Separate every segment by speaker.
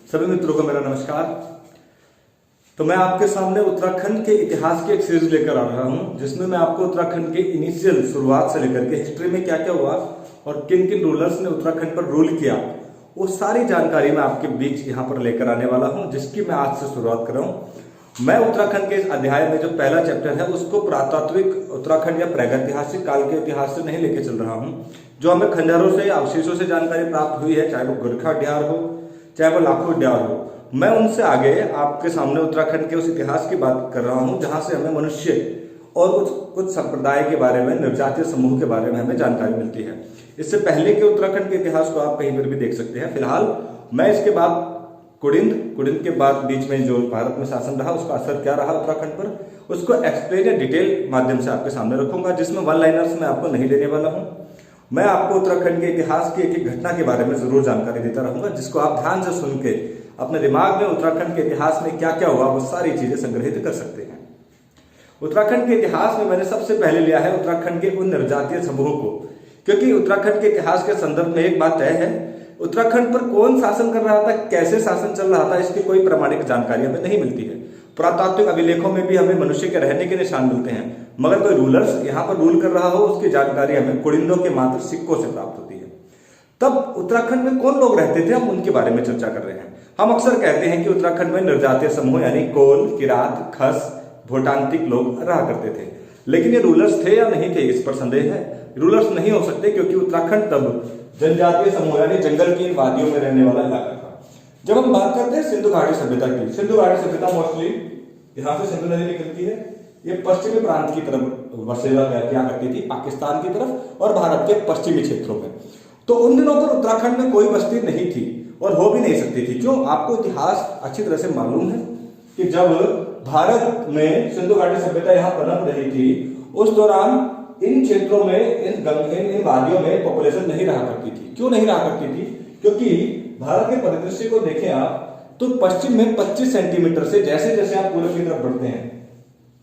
Speaker 1: सभी मित्रों को मेरा नमस्कार। तो मैं आपके सामने उत्तराखंड के इतिहास की एक सीरीज लेकर आ रहा हूं, जिसमें मैं आपको उत्तराखंड के इनिशियल शुरुआत से लेकर के हिस्ट्री में क्या क्या हुआ और किन किन रूलर्स ने उत्तराखंड पर रूल किया, वो सारी जानकारी मैं आपके बीच यहाँ पर लेकर आने वाला हूँ, जिसकी मैं आज से शुरुआत कर रहा हूँ। मैं उत्तराखंड के इस अध्याय में जो पहला चैप्टर है उसको पुरातात्विक उत्तराखंड या प्रागैतिहासिक काल के इतिहास से नहीं लेके चल रहा हूँ। जो हमें खंडहरों से अवशेषों से जानकारी प्राप्त हुई है, चाहे वो गोरखा ड्यार हो चाहे वो लाखों ड्यार हो, मैं उनसे आगे आपके सामने उत्तराखंड के उस इतिहास की बात कर रहा हूँ जहां से हमें मनुष्य और कुछ संप्रदाय के बारे में, निर्जातीय समूह के बारे में हमें जानकारी मिलती है। इससे पहले के उत्तराखंड के इतिहास को आप कहीं पर भी देख सकते हैं। फिलहाल मैं इसके बाद कुडिन के बाद बीच में जो भारत में शासन रहा उसका असर क्या रहा उत्तराखंड पर, उसको एक्सप्लेन या डिटेल माध्यम से आपके सामने रखूंगा, जिसमें वन लाइनर्स मैं आपको नहीं देने वाला हूं। मैं आपको उत्तराखंड के इतिहास की एक घटना के बारे में जरूर जानकारी देता रहूंगा, जिसको आप ध्यान से सुन के अपने दिमाग में उत्तराखंड के इतिहास में क्या क्या हुआ वो सारी चीजें संग्रहित कर सकते हैं। उत्तराखंड के इतिहास में मैंने सबसे पहले लिया है उत्तराखंड के उन निर्जातीय समूह को, क्योंकि उत्तराखंड के इतिहास के संदर्भ में एक बात तय है, उत्तराखंड पर कौन शासन कर रहा था, कैसे शासन चल रहा था, इसकी कोई प्रमाणिक जानकारी हमें नहीं मिलती है। पुरातात्विक अभिलेखों में भी हमें मनुष्य के रहने के निशान मिलते हैं, मगर कोई रूलर्स यहाँ पर रूल कर रहा हो उसकी जानकारी हमें कुडिनों के मात्र सिक्कों से प्राप्त होती है। तब उत्तराखंड में कौन लोग रहते थे, हम उनके बारे में चर्चा कर रहे हैं। हम अक्सर कहते हैं कि उत्तराखंड में निर्जातीय समूह यानी कोल, किरात, खस, भोटांतिक लोग रहा करते थे, लेकिन ये रूलर्स थे या नहीं थे, इस पर संदेह है। रूलर्स नहीं हो सकते, क्योंकि उत्तराखंड तब जनजातीय समूह यानी जंगल की इन वादियों में रहने वाला इलाका था। जब हम बात करते हैं सिंधु घाटी सभ्यता की, सिंधु घाटी सभ्यता मोस्टली यहाँ से सिंधु नदी निकलती है, ये पश्चिमी प्रांत की तरफ बसेरा क्या करती थी, पाकिस्तान की तरफ और भारत के पश्चिमी क्षेत्रों में। तो उन दिनों पर उत्तराखंड में कोई बस्ती नहीं थी और हो भी नहीं सकती थी। क्यों? आपको इतिहास अच्छी तरह से मालूम है कि जब भारत में सिंधु घाटी सभ्यता यहाँ पनप रही थी, उस दौरान इन क्षेत्रों में, इन वादियों में पॉपुलेशन नहीं रहा करती थी। क्यों नहीं रहा करती थी? क्योंकि भारत के परिदृश्य को देखें आप, तो पश्चिम में 25 सेंटीमीटर से जैसे जैसे आप पूर्व की तरफ बढ़ते हैं,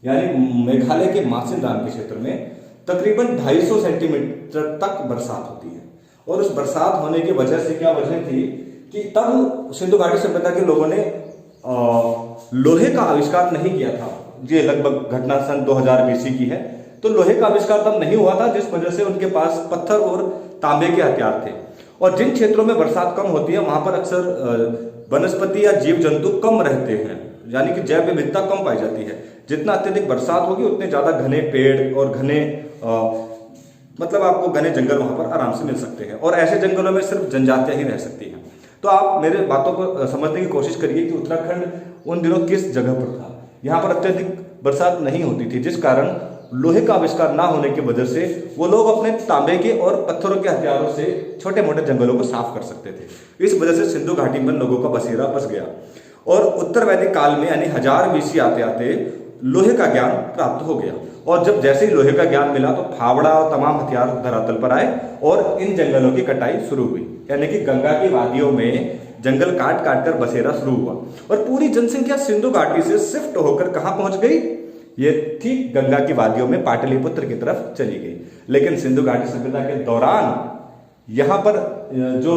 Speaker 1: यानी मेघालय के मासिनराम के क्षेत्र में तकरीबन 250 सेंटीमीटर तक बरसात होती है। और उस बरसात होने की वजह से क्या वजह थी कि तब सिंधु घाटी सभ्यता के लोगों ने लोहे का आविष्कार नहीं किया था। ये लगभग घटना सन 2000 बीसी की है। तो लोहे का आविष्कार तब नहीं हुआ था, जिस वजह से उनके पास पत्थर और तांबे के हथियार थे। और जिन क्षेत्रों में बरसात कम होती है वहां पर अक्सर वनस्पति या जीव जंतु कम रहते हैं, यानी कि जैव विविधता कम पाई जाती है। जितना अत्यधिक बरसात होगी उतने ज्यादा घने पेड़ और घने मतलब आपको घने जंगल वहां पर आराम से मिल सकते हैं, और ऐसे जंगलों में सिर्फ जनजातियां ही रह सकती हैं। तो आप मेरे बातों को समझने की कोशिश करिए कि उत्तराखंड उन दिनों किस जगह पर था। यहाँ पर अत्यधिक बरसात नहीं होती थी, जिस कारण लोहे का आविष्कार ना होने की वजह से वो लोग अपने तांबे के और पत्थरों के हथियारों से छोटे मोटे जंगलों को साफ कर सकते थे। इस वजह से सिंधु घाटी में लोगों का बसेरा बस गया, और उत्तर वैदिक काल में यानी 1000 बीसी आते आते लोहे का ज्ञान प्राप्त हो गया। और जब जैसे ही लोहे का ज्ञान मिला तो फावड़ा और तमाम हथियार धरातल पर आए और इन जंगलों की कटाई शुरू हुई, यानी कि गंगा की वादियों में जंगल काट काट कर बसेरा शुरू हुआ। और पूरी जनसंख्या सिंधु घाटी से शिफ्ट होकर कहां पहुंच गई? ये ठीक गंगा की वादियों में पाटलिपुत्र की तरफ चली गई। लेकिन सिंधु घाटी सभ्यता के दौरान यहाँ पर जो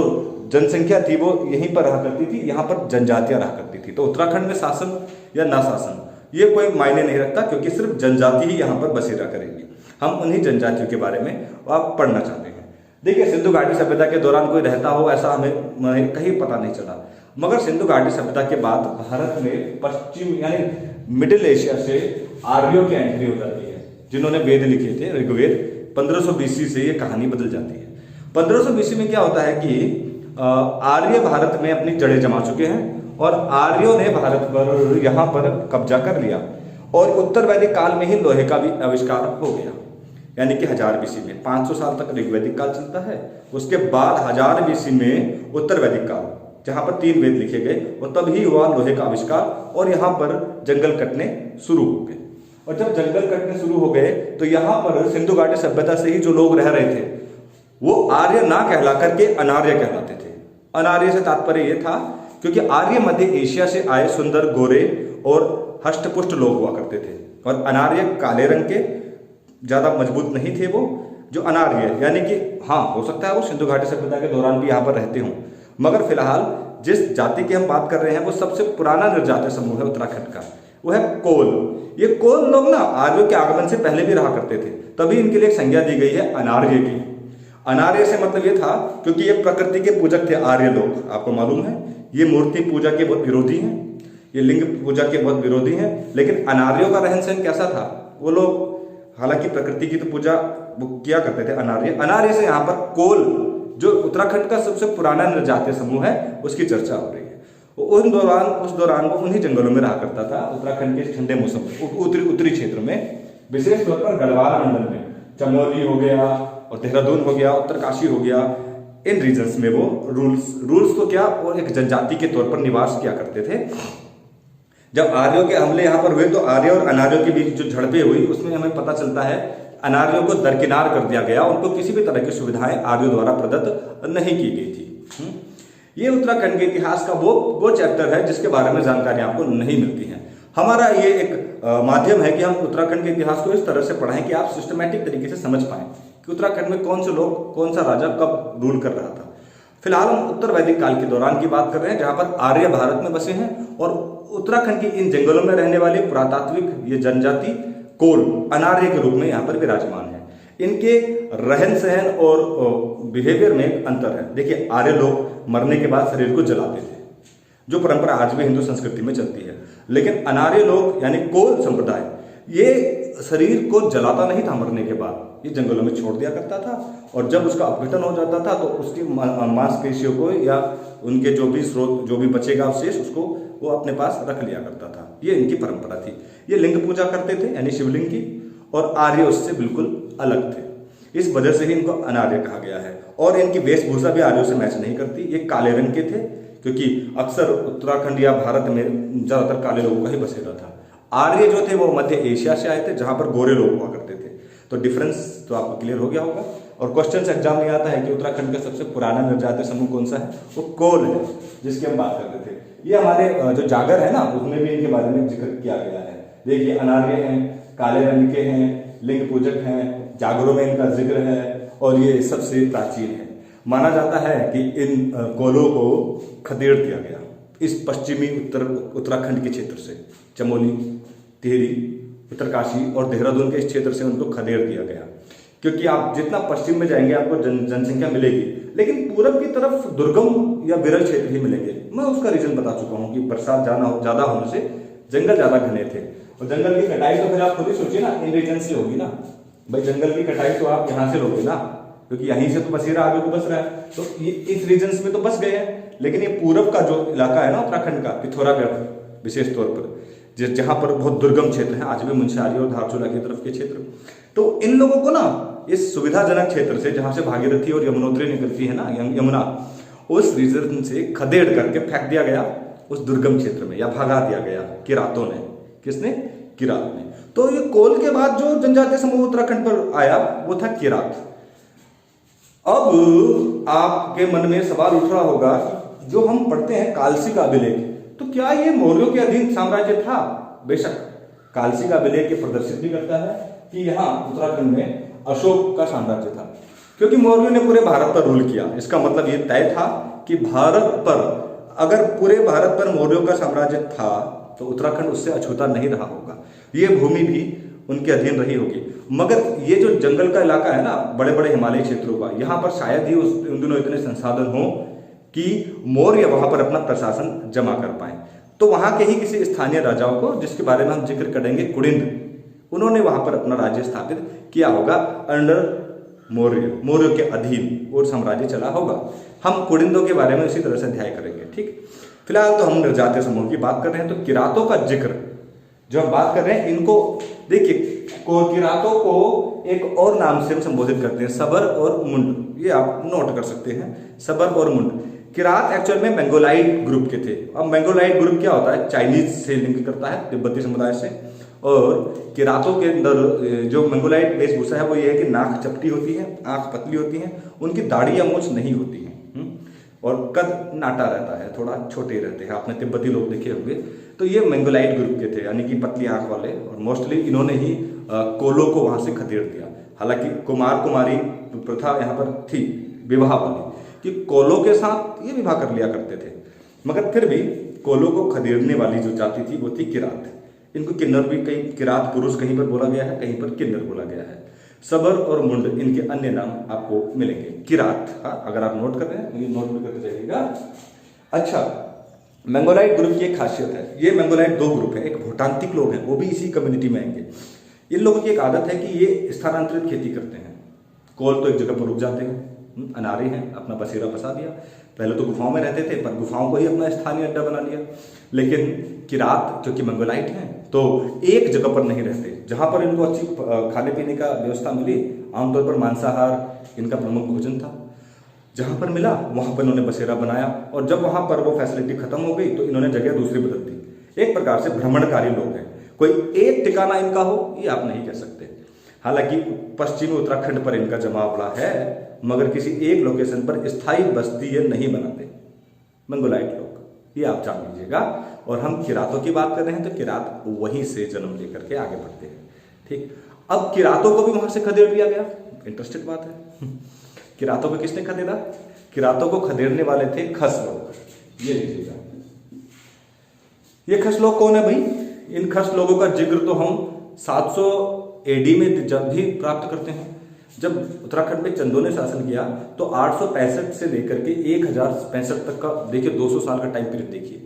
Speaker 1: जनसंख्या थी वो यहीं पर रहा करती थी, यहाँ पर जनजातियां रहा करती थी। तो उत्तराखंड में शासन या ना शासन ये कोई मायने नहीं रखता, क्योंकि सिर्फ जनजाति ही यहाँ पर बसेरा करेंगे। हम उन्हीं जनजातियों के बारे में आप पढ़ना चाहते हैं। देखिए, सिंधु घाटी सभ्यता के दौरान कोई रहता हो ऐसा हमें कहीं पता नहीं चला, मगर सिंधु घाटी सभ्यता के बाद भारत में पश्चिम यानी मिडिल एशिया से आर्यों की एंट्री हो जाती है, जिन्होंने वेद लिखे थे, ऋग्वेद। 1500 बीसी से ये कहानी बदल जाती है। 1500 बीसी में क्या होता है कि आर्य भारत में अपनी जड़ें जमा चुके हैं और आर्यों ने भारत पर यहाँ पर कब्जा कर लिया, और उत्तर वैदिक काल में ही लोहे का भी आविष्कार हो गया, यानी कि 1000 बीसी में। 500 साल तक ऋग्वैदिक काल चलता है, उसके बाद 1000 बीसी में उत्तर वैदिक काल, जहां पर 3 वेद लिखे गए, और तभी हुआ लोहे का आविष्कार, और यहाँ पर जंगल कटने शुरू हो गए। और जब जंगल कटने शुरू हो गए तो यहाँ पर सिंधु घाटी सभ्यता से ही जो लोग रह रहे थे वो आर्य ना कहला करके अनार्य कहलाते थे। अनार्य से तात्पर्य ये था क्योंकि आर्य मध्य एशिया से आए सुंदर, गोरे और हष्टपुष्ट लोग हुआ करते थे, और अनार्य काले रंग के, ज्यादा मजबूत नहीं थे वो जो अनार्य, यानी कि हाँ हो सकता है वो सिंधु घाटी सभ्यता के दौरान भी यहाँ पर रहते हों, मगर फिलहाल जिस जाति की हम बात कर रहे हैं वो सबसे पुराना जनजातीय समूह है उत्तराखंड का, वो है कोल। ये कोल लोग ना आर्यों के आगमन से पहले भी रहा करते थे, तभी इनके लिए एक संज्ञा दी गई है अनार्य की। अनार्य से मतलब ये था क्योंकि ये प्रकृति के पूजक थे आर्य लोग, आपको मालूम है ये मूर्ति पूजा के बहुत विरोधी हैं, ये लिंग पूजा के बहुत विरोधी हैं। लेकिन अनार्यों का रहन सहन कैसा था, वो लोग हालांकि प्रकृति की तो पूजा वो किया करते थे अनार्य। अनार्य से यहाँ पर कोल जो उत्तराखंड का सबसे पुराना जनजातीय समूह है उसकी चर्चा हो रही है। उस दौरान वो उन्हीं जंगलों में रहा करता था, उत्तराखंड के ठंडे मौसम उत्तरी क्षेत्र में, विशेष तौर पर गढ़वाल मंडल में, चमोली हो गया और देहरादून हो गया, उत्तरकाशी हो गया, इन रीजन्स में वो रूल्स तो क्या और एक जनजाति के तौर पर निवास किया करते थे। जब आर्यों के हमले यहाँ पर हुए तो आर्य और अनार्यों के बीच जो झड़पें हुई उसमें हमें पता चलता है अनार्यों को दरकिनार कर दिया गया, उनको किसी भी तरह की सुविधाएं आर्यों द्वारा प्रदत्त नहीं की गई थी। ये उत्तराखंड के इतिहास का वो चैप्टर है जिसके बारे में जानकारी आपको नहीं मिलती है। हमारा ये एक माध्यम है कि हम उत्तराखंड के इतिहास को इस तरह से पढ़ाएं कि आप सिस्टमैटिक तरीके से समझ पाएं कि उत्तराखंड में कौन से लोग, कौन सा राजा कब रूल कर रहा था। फिलहाल हम उत्तर वैदिक काल के दौरान की बात कर रहे हैं जहां पर आर्य भारत में बसे हैं और उत्तराखंड की इन जंगलों में रहने वाले पुरातात्विक ये जनजाति कोल अनार्य के रूप में यहाँ पर विराजमान है। इनके रहन सहन और बिहेवियर में एक अंतर है। देखिए आर्य लोग मरने के बाद शरीर को जलाते थे, जो परंपरा आज भी हिंदू संस्कृति में चलती है, लेकिन अनार्य लोग यानी कोल संप्रदाय ये शरीर को जलाता नहीं था मरने के बाद, ये जंगलों में छोड़ दिया करता था और जब उसका अपघटन हो जाता था तो उसकी मांसपेशियों को या उनके जो भी स्रोत जो भी बचेगा अवशेष उसको वो अपने पास रख लिया करता था। ये इनकी परंपरा थी। ये लिंग पूजा करते थे यानी शिवलिंग की, और आर्य उससे बिल्कुल अलग थे। इस वजह से ही इनको अनार्य कहा गया है। और इनकी वेशभूषा भी आर्यों से मैच नहीं करती। ये काले रंग के थे क्योंकि अक्सर उत्तराखंड या भारत में ज्यादातर काले लोगों का ही बसेरा था। आर्य जो थे वो मध्य एशिया से आए थे जहां पर गोरे लोग हुआ करते थे। तो डिफरेंस तो आपको क्लियर हो गया होगा। और क्वेश्चन एग्जाम में आता है कि उत्तराखंड का सबसे पुराना जनजातीय समूह कौन सा है, वो कोल है जिसकी हम बात करते थे। ये हमारे जो जागर है ना उसमें भी इनके बारे में जिक्र किया गया है। देखिए अनार्य हैं, काले रंग के हैं, लिंग पूजक हैं, जागरों में इनका जिक्र है और ये सबसे प्राचीन है। माना जाता है कि इन कोलों को खदेड़ दिया गया इस पश्चिमी उत्तराखंड के क्षेत्र से, चमोली, टिहरी, उत्तरकाशी और देहरादून के इस क्षेत्र से उनको खदेड़ दिया गया, क्योंकि आप जितना पश्चिम में जाएंगे आपको जनसंख्या मिलेगी, लेकिन पूरब की तरफ दुर्गम या विरल क्षेत्र ही मिलेंगे। मैं उसका रीजन बता चुका हूँ कि बरसात ज्यादा होने से जंगल ज्यादा घने थे और जंगल की कटाई तो फिर आप खुद ही सोचिए ना, इन रीजन से होगी ना भाई। जंगल की कटाई तो आप यहाँ से लोगे ना, क्योंकि यहीं से तो बसेरा आगे को बस रहा है, तो ये इस रीजन में तो बस गए हैं। लेकिन ये पूरब का जो इलाका है ना उत्तराखंड का, पिथौरागढ़ विशेष तौर पर, जहां पर बहुत दुर्गम क्षेत्र है, आज भी मुंशियारी और धारचूला की तरफ के क्षेत्र, तो इन लोगों को ना इस सुविधाजनक क्षेत्र से जहां से भागीरथी और यमुनोत्री निकलती है ना, यमुना, उस रीजन से खदेड़ करके फेंक दिया गया उस दुर्गम क्षेत्र में, या भगा दिया गया किरातों ने। किसने? किरात ने। तो ये कोल के बाद जो जनजातीय समूह उत्तराखंड पर आया वो था किरात। अब आपके मन में सवाल उठ रहा होगा, जो हम पढ़ते हैं कालसी का अभिलेख, तो क्या ये मौर्यों के अधीन साम्राज्य था? बेशक कालसी का अभिलेख ये प्रदर्शित भी करता है कि यहाँ उत्तराखंड में अशोक का साम्राज्य था, क्योंकि मौर्यों ने पूरे भारत पर रूल किया। इसका मतलब ये तय था कि भारत पर, अगर पूरे भारत पर मौर्यों का साम्राज्य था तो उत्तराखंड उससे अछूता नहीं रहा होगा, ये भूमि भी उनके अधीन रही होगी। मगर ये जो जंगल का इलाका है ना, बड़े बड़े हिमालयी क्षेत्रों का, यहाँ पर शायद ही उन दिनों इतने संसाधन हो कि मौर्य वहां पर अपना प्रशासन जमा कर पाए। तो वहां के ही किसी स्थानीय राजाओं को, जिसके बारे में हम जिक्र करेंगे, कुड़िंद, उन्होंने वहां पर अपना राज्य स्थापित किया होगा अंडर मौर्यों के अधीन और साम्राज्य चला होगा। हम कुड़िंदों के बारे में इसी तरह से अध्याय करेंगे। ठीक, फिलहाल तो हम जनजातीय समूह की बात कर रहे हैं, तो किरातों का जिक्र जो हम बात कर रहे हैं, इनको देखिए, किरातों को एक और नाम से हम संबोधित करते हैं, सबर और मुंड। ये आप नोट कर सकते हैं, सबर और मुंड। किरात एक्चुअल में मंगोलाइट ग्रुप के थे। अब मंगोलाइट ग्रुप क्या होता है? चाइनीज से लिंक करता है, तिब्बती समुदाय से। और किरातों के अंदर जो मंगोलाइट वेशभूषा है वो ये है कि नाक चपटी होती है, आंख पतली होती है, उनकी दाढ़ी या मूंछ नहीं होती है, और कद नाटा रहता है, थोड़ा छोटे रहते हैं। आपने तिब्बती लोग देखे होंगे। तो ये मंगोलाइट ग्रुप के थे, यानी कि पतली आंख वाले, और मोस्टली इन्होंने ही कोलों को वहां से खदेड़ दिया। हालांकि कुमार कुमारी प्रथा यहाँ पर थी विवाह वाली, कि कोलों के साथ ये विवाह कर लिया करते थे। मगर फिर भी कोलों को खदेड़ने वाली जो जाति थी वो थी किरात। इनको किन्नर भी, कहीं किरात पुरुष कहीं पर बोला गया है, कहीं पर किन्नर बोला गया है। सबर और मुंड इनके अन्य नाम आपको मिलेंगे। किरात, हाँ, अगर आप नोट कर रहे हैं ये नोट भी करते जाइएगा। अच्छा, मंगोलाइट ग्रुप की एक खासियत है, ये मंगोलाइट दो ग्रुप है, एक भूटांतिक लोग हैं वो भी इसी कम्युनिटी में आएंगे। इन लोगों की एक आदत है कि ये स्थानांतरित खेती करते हैं। कोल तो एक जगह पर रुक जाते हैं, अनारे हैं, अपना बसेरा बसा दिया। पहले तो गुफाओं में रहते थे, पर गुफाओं को ही अपना स्थानीय अड्डा बना लिया। लेकिन किरात क्योंकि मंगोलाइट हैं तो एक जगह पर नहीं रहते, जहां पर इनको अच्छी खाने पीने का व्यवस्था मिली, आमतौर पर मांसाहार इनका प्रमुख भोजन था, जहां पर मिला वहां पर इन्होंने बसेरा बनाया। और जब वहां पर वो फैसिलिटी खत्म हो गई तो इन्होंने जगह दूसरी बदल दी। एक प्रकार से भ्रमणकारी लोग हैं, कोई एक ठिकाना इनका हो ये आप नहीं कह सकते। हालांकि पश्चिमी उत्तराखंड पर इनका जमावड़ा है, मगर किसी एक लोकेशन पर स्थायी बस्ती ये नहीं बनाते मंगोलाइट लोग, ये आप जान लीजिएगा। और हम किरातों की बात कर रहे हैं तो किरात वहीं से जन्म लेकर के आगे बढ़ते हैं। ठीक, अब किरातों को भी वहां से खदेड़ दिया गया। इंटरेस्टेड बात है। किरातों को किसने खदेड़ा? किरातों को खदेड़ने वाले थे खस लोग। ये लीजिएगा, ये खस लोग कौन है भाई? इन खस लोगों का जिक्र तो हम 700 एडी में जब भी प्राप्त करते हैं। जब उत्तराखंड में चंदों ने शासन किया तो 865 से लेकर के 1065 तक का, देखिए 200 साल का टाइम पीरियड देखिए,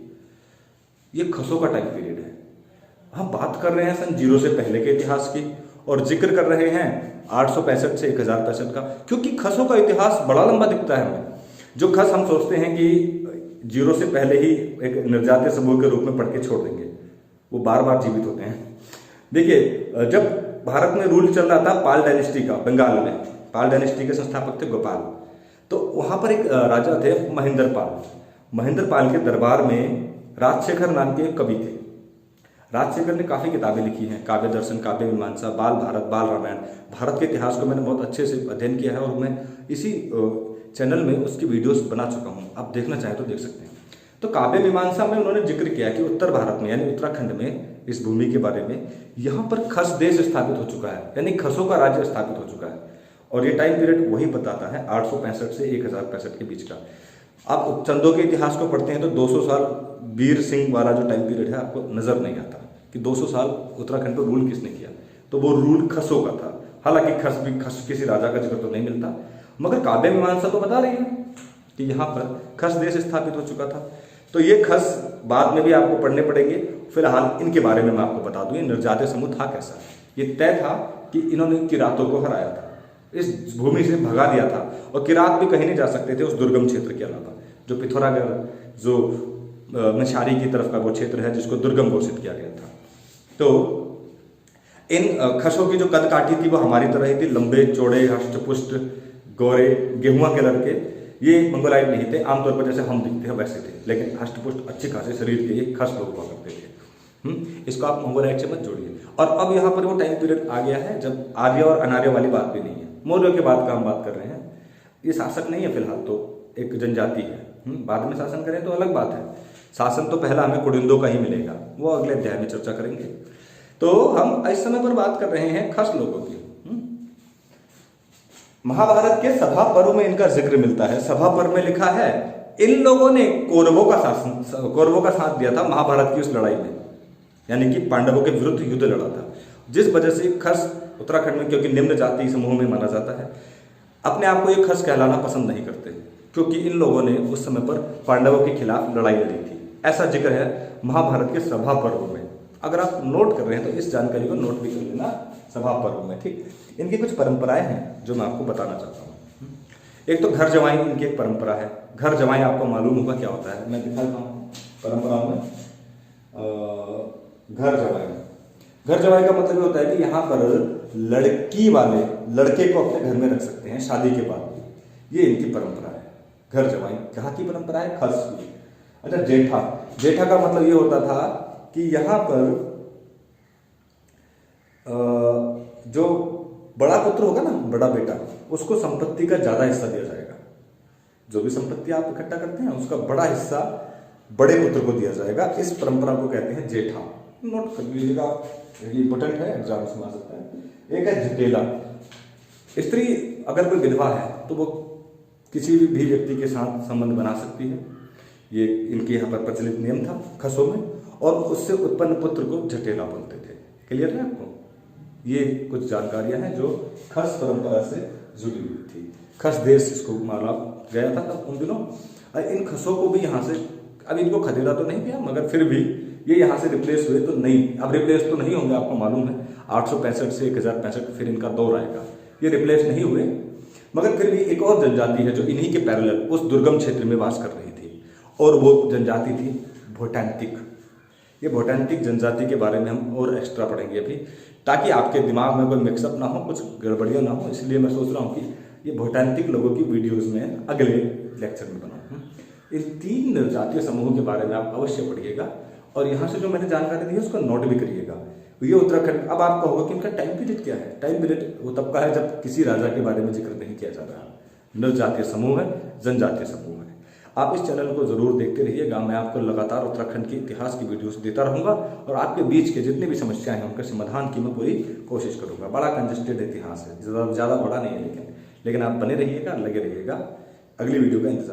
Speaker 1: ये खसों का टाइम पीरियड है। हम बात कर रहे हैं सन 0 से पहले के इतिहास की और जिक्र कर रहे हैं 865 से 1065 का, क्योंकि खसों का इतिहास बड़ा लंबा दिखता है हमें। जो खस हम सोचते हैं कि 0 से पहले ही एक निर्जातीय समूह के रूप में पढ़ के छोड़ देंगे, वो बार बार जीवित होते हैं। देखिए, जब भारत में रूल चल रहा था पाल डायनेस्टी का, बंगाल में पाल डायनेस्टी के संस्थापक थे गोपाल, तो वहां पर एक राजा थे महेंद्र पाल। महेंद्र पाल के दरबार में राजशेखर नाम के एक कवि थे। राजशेखर ने काफी किताबें लिखी हैं, काव्य दर्शन, काव्य मीमांसा, बाल भारत, बाल रामायण। भारत के इतिहास को मैंने बहुत अच्छे से अध्ययन किया है और मैं इसी चैनल में उसकी वीडियोस बना चुका हूं, आप देखना चाहें तो देख सकते हैं। तो काव्य मीमांसा में उन्होंने जिक्र किया कि उत्तर भारत में यानी उत्तराखंड में, इस भूमि के बारे में, यहाँ पर खस देश स्थापित हो चुका है, यानी खसों का राज्य स्थापित हो चुका है। और ये टाइम पीरियड वही बताता है 865 से 1065 के बीच का। आप चंदों के इतिहास को पढ़ते हैं तो 200 साल वीर सिंह वाला जो टाइम पीरियड है आपको नजर नहीं आता कि 200 साल उत्तराखंड पर रूल किसने किया, तो वो रूल खसों का था। हालांकि खस किसी राजा का जिक्र तो नहीं मिलता, मगर काव्य मीमांसा तो बता रही है कि यहाँ पर खस देश स्थापित हो चुका था। तो ये खस बाद में भी आपको पढ़ने पड़ेंगे, फिलहाल इनके बारे में मैं आपको बता दूं ये निर्जातीय समूह था कैसा। ये तय था कि इन्होंने किरातों को हराया था, इस भूमि से भगा दिया था, और किरात भी कहीं नहीं जा सकते थे उस दुर्गम क्षेत्र के अलावा। जो पिथौरागढ़, जो नशारी की तरफ का वो क्षेत्र है जिसको दुर्गम घोषित किया गया था। तो इन खसों की जो कद काठी थी वो हमारी तरह ही थी, लंबे चौड़े, हष्टपुष्ट, गोरे, गेहुआ के लड़के। ये मंगोलाइट नहीं थे, आमतौर पर जैसे हम दिखते हैं वैसे थे, लेकिन हष्टपुष्ट अच्छे खासे शरीर के ये खस लोग हुआ करते थे। इसको आप मंगोलाइट से मत जोड़िए। और अब यहाँ पर वो टाइम पीरियड आ गया है जब आर्य और अनार्य वाली बात भी नहीं है, मौर्य के बाद का हम बात कर रहे हैं। ये शासक नहीं है फिलहाल, तो एक जनजाति है। बाद में शासन करें तो अलग बात है। शासन तो पहला हमें कुड़िंदों का ही मिलेगा, वो अगले अध्याय में चर्चा करेंगे। तो हम इस समय पर बात कर रहे हैं खस लोगों की। महाभारत के सभा पर्व में इनका जिक्र मिलता है। सभा पर्व में लिखा है इन लोगों ने कौरवों का साथ दिया था महाभारत की उस लड़ाई में, यानी कि पांडवों के विरुद्ध युद्ध लड़ा था, जिस वजह से खस उत्तराखंड में, क्योंकि निम्न जाति समूह में माना जाता है, अपने आप को ये खस कहलाना पसंद नहीं करते, क्योंकि इन लोगों ने उस समय पर पांडवों के खिलाफ लड़ाई लड़ी थी। ऐसा जिक्र है महाभारत के सभा पर्व में। अगर आप नोट कर रहे हैं तो इस जानकारी को नोट भी कर लेना, सभा पर्व में। ठीक, इनकी कुछ परंपराएं हैं जो मैं आपको बताना चाहता हूँ। एक तो घर जवाई इनकी एक परंपरा है। घर जवाई आपको मालूम होगा क्या होता है, मैं दिखाता हूँ परंपराओं में। घर जवाई का मतलब ये होता है कि यहाँ पर लड़की वाले लड़के को अपने घर में रख सकते हैं शादी के बाद भी, ये इनकी परंपरा है। घर जवाई कहाँ की परंपरा है? खस की। अच्छा, जेठा का मतलब ये होता था कि यहाँ पर जो बड़ा पुत्र होगा ना, बड़ा बेटा, उसको संपत्ति का ज्यादा हिस्सा दिया जाएगा। जो भी संपत्ति आप इकट्ठा करते हैं उसका बड़ा हिस्सा बड़े पुत्र को दिया जाएगा। इस परंपरा को कहते हैं जेठा। नोट कर लीजिएगा, ये इंपॉर्टेंट है, एग्जाम में आ सकता है। एक है जितेला। स्त्री अगर कोई विधवा है तो वो किसी भी व्यक्ति के साथ संबंध बना सकती है। ये इनके यहाँ पर प्रचलित नियम था खसों में, और उससे उत्पन्न पुत्र को जटेला बोलते थे। क्लियर है आपको? ये कुछ जानकारियां हैं जो खस परंपरा से जुड़ी हुई थी। खस देश इसको माना गया था तब उन दिनों। इन खसों को भी यहाँ से, अब इनको खदेड़ा तो नहीं गया, मगर फिर भी ये यहाँ से रिप्लेस हुए तो नहीं, अब रिप्लेस तो नहीं होंगे, आपको मालूम है 865 से 1065 फिर इनका दौर आएगा, ये रिप्लेस नहीं हुए। मगर फिर भी एक और जनजाति है जो इन्हीं के पैरेलल उस दुर्गम क्षेत्र में वास कर रही थी, और वो जनजाति थी भोटान्तिक। ये भोटान्तिक जनजाति के बारे में हम और एक्स्ट्रा पढ़ेंगे अभी, ताकि आपके दिमाग में कोई मिक्सअप ना हो, कुछ गड़बड़ियाँ ना हो। इसलिए मैं सोच रहा हूँ कि ये भोटान्तिक लोगों की वीडियोज़ में अगले लेक्चर में बनाऊँ। इन 3 जातीय समूहों के बारे में आप अवश्य पढ़िएगा, और यहाँ से जो मैंने जानकारी दी है उसको नोट भी करिएगा। ये उत्तराखंड, अब आपका होगा कि इनका टाइम पीरियड क्या है। टाइम पीरियड वो तब का है जब किसी राजा के बारे में जिक्र नहीं किया जा रहा। न जातीय समूह है, जनजातीय समूह है। आप इस चैनल को जरूर देखते रहिएगा, मैं आपको लगातार उत्तराखंड के इतिहास की वीडियोस देता रहूंगा, और आपके बीच के जितने भी समस्याएं हैं उनके समाधान की मैं पूरी कोशिश करूंगा। बड़ा कंजेस्टेड इतिहास है, ज़्यादा बड़ा नहीं है, लेकिन आप बने रहिएगा, लगे रहिएगा। अगली वीडियो का इंतजार